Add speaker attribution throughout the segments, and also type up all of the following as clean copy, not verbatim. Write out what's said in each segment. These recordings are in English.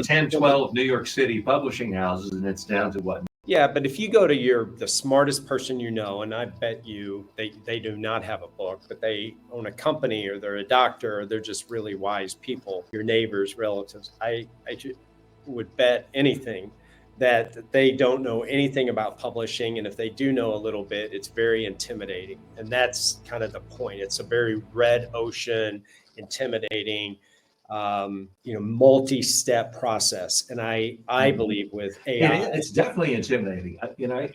Speaker 1: 10, 12 New York City publishing houses, and it's down to what?
Speaker 2: Yeah, but if you go to the smartest person you know, and I bet you they do not have a book, but they own a company, or they're a doctor, or they're just really wise people, your neighbors, relatives, I would bet anything that they don't know anything about publishing. And if they do know a little bit, it's very intimidating. And that's kind of the point. It's a very red ocean, intimidating, multi-step process. And I believe with AI,
Speaker 1: it's definitely intimidating.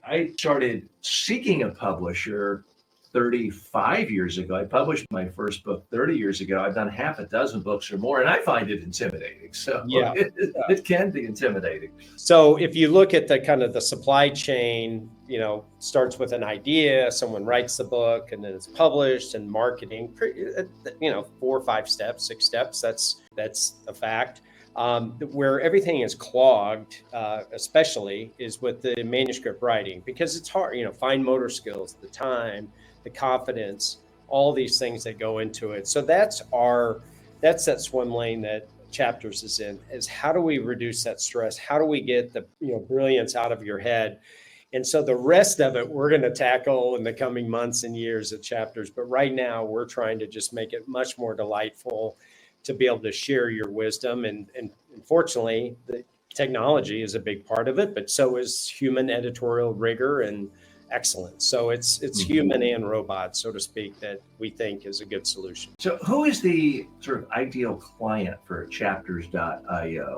Speaker 1: I started seeking a publisher 35 years ago. I published my first book 30 years ago. I've done half a dozen books or more, and I find it intimidating. So
Speaker 2: yeah,
Speaker 1: it can be intimidating.
Speaker 2: So if you look at the kind of the supply chain, starts with an idea, someone writes the book, and then it's published, and marketing, 4 or 5 steps, 6 steps. That's a fact. Where everything is clogged, especially, is with the manuscript writing, because it's hard, fine motor skills, the time, the confidence, all these things that go into it. So that's that swim lane that Chapters is in, is how do we reduce that stress? How do we get the brilliance out of your head? And so the rest of it, we're going to tackle in the coming months and years at Chapters. But right now, we're trying to just make it much more delightful to be able to share your wisdom. And unfortunately, the technology is a big part of it, but so is human editorial rigor and excellence. So it's human and robot, so to speak, that we think is a good solution.
Speaker 1: So who is the sort of ideal client for Chapters.io?